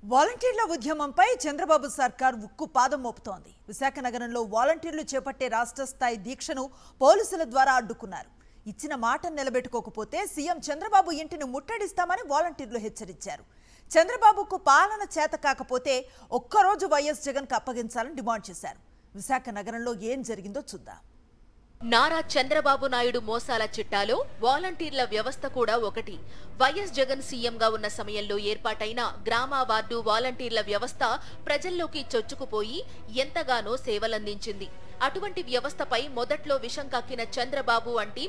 వాలంటీర్ల ఉద్యమంపై చంద్రబాబు సర్కార్ ఉక్కు పాదం మోపుతోంది. విశాఖ నగరంలో వాలంటీర్లు చేపట్టే రాష్ట్ర స్థాయి దీక్షను పోలీసుల ద్వారా అడ్డుకున్నారు. ఇచ్చిన మాటను నిలబెట్టుకోకపోతే సీఎం చంద్రబాబు ఇంటిని ముట్టడిస్తామని వాలంటీర్లు హెచ్చరించారు. చంద్రబాబుకు పాలన చేత కాకపోతే ఒక్కరోజు వైఎస్ జగన్కు అప్పగించాలని డిమాండ్ చేశారు. విశాఖ నగరంలో ఏం జరిగిందో చూద్దాం. నారా చంద్రబాబు నాయుడు మోసాల చిట్టాలో వాలంటీర్ల వ్యవస్థ కూడా ఒకటి. వైఎస్ జగన్ సీఎంగా ఉన్న సమయంలో ఏర్పాటైన గ్రామ వార్డు వాలంటీర్ల వ్యవస్థ ప్రజల్లోకి చొచ్చుకుపోయి ఎంతగానో సేవలందించింది. అటువంటి వ్యవస్థపై మొదట్లో విషం కక్కిన చంద్రబాబు అంటే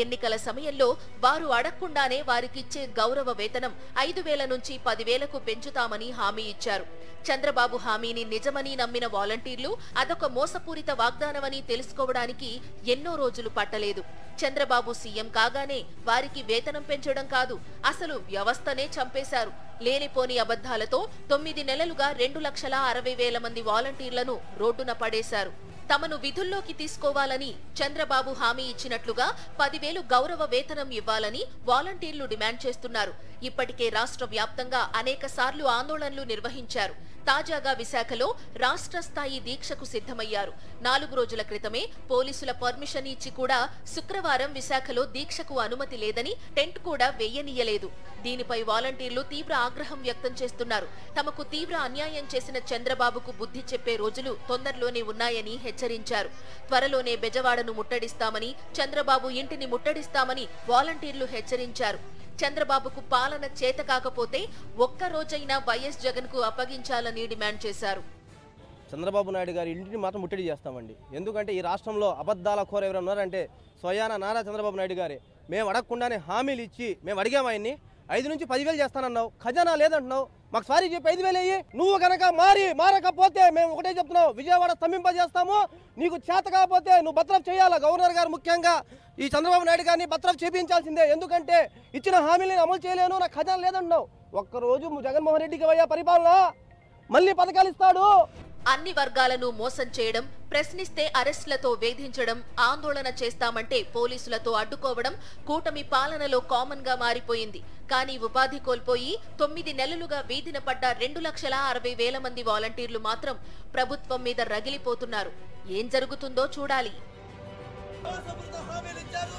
ఎన్నికల సమయంలో వారు అడగకుండానే వారికిచ్చే గౌరవ వేతనం 5,000 నుంచి 10,000కు పెంచుతామని హామీ ఇచ్చారు. చంద్రబాబు హామీని నిజమని నమ్మిన వాలంటీర్లు అదొక మోసపూరిత వాగ్దానమని తెలుసుకోవడానికి ఎన్నో రోజులు పట్టలేదు. చంద్రబాబు సీఎం కాగానే వారికి వేతనం పెంచడం కాదు, అసలు వ్యవస్థనే చంపేశారు. లేనిపోని అబద్ధాలతో 9 నెలలుగా 2,60,000 మంది వాలంటీర్లను రోడ్డున పడేశారు. తమను విధుల్లోకి తీసుకోవాలని చంద్రబాబు హామీ ఇచ్చినట్లుగా 10,000 గౌరవ వేతనం ఇవ్వాలని వాలంటీర్లు డిమాండ్ చేస్తున్నారు. ఇప్పటికే రాష్ట్ర వ్యాప్తంగా అనేక సార్లు ఆందోళనలు నిర్వహించారు. తాజాగా విశాఖలో రాష్ట్ర స్థాయి దీక్షకు సిద్ధమయ్యారు. 4 రోజుల క్రితమే పోలీసుల పర్మిషన్ ఇచ్చి కూడా శుక్రవారం విశాఖలో దీక్షకు అనుమతి లేదని టెంట్ కూడా వేయనీయలేదు. దీనిపై వాలంటీర్లు తీవ్ర ఆగ్రహం వ్యక్తం చేస్తున్నారు. తమకు తీవ్ర అన్యాయం చేసిన చంద్రబాబుకు బుద్ధి చెప్పే రోజులు తొందరలోనే ఉన్నాయని హెచ్చరించారు. త్వరలోనే బెజవాడను ముట్టడిస్తామని, చంద్రబాబు ఇంటిని ముట్టడిస్తామని వాలంటీర్లు హెచ్చరించారు. చంద్రబాబుకు పాలన చేత కాకపోతే ఒక్కరోజైనా వైఎస్ జగన్ కు అప్పగించాలని డిమాండ్ చేశారు. చంద్రబాబు నాయుడు గారి ఇంటిని మాత్రం ముట్టడి చేస్తామండి. ఎందుకంటే ఈ రాష్ట్రంలో అబద్ధాల కోర ఎవరు ఉన్నారంటే స్వయాన నారా చంద్రబాబు నాయుడు గారే. మేము అడగకుండానే హామీలు ఇచ్చి మేము అడిగాము ఆయన్ని 5 నుంచి 10,000 చేస్తానన్నావు, ఖజానా లేదంటున్నావు, మాకు సారీ చెప్పి 5,000 అయ్యి నువ్వు కనుక మారకపోతే మేము ఒకటే చెప్తున్నావు, విజయవాడ స్తంభింపజేస్తాము. నీకు చేత కాకపోతే నువ్వు బత్రఫ్ చేయాలా. గవర్నర్ గారు ముఖ్యంగా ఈ చంద్రబాబు నాయుడు గారిని బత్రఫ్ చేయించాల్సిందే. ఎందుకంటే ఇచ్చిన హామీలను అమలు చేయలేను, నాకు ఖజానా లేదంటున్నావు. ఒక్కరోజు జగన్మోహన్ రెడ్డికి అయ్యా పరిపాలన మళ్ళీ పథకాలు ఇస్తాడు. అన్ని వర్గాలను మోసం చేయడం, ప్రశ్నిస్తే అరెస్టులతో వేధించడం, ఆందోళన చేస్తామంటే పోలీసులతో అడ్డుకోవడం కూటమి పాలనలో కామన్ గా మారిపోయింది. కానీ ఉపాధి కోల్పోయి 9 నెలలుగా వీధిన పడ్డ 2,60,000 మంది వాలంటీర్లు మాత్రం ప్రభుత్వం మీద రగిలిపోతున్నారు. ఏం జరుగుతుందో చూడాలి. హామీలు ఇచ్చారు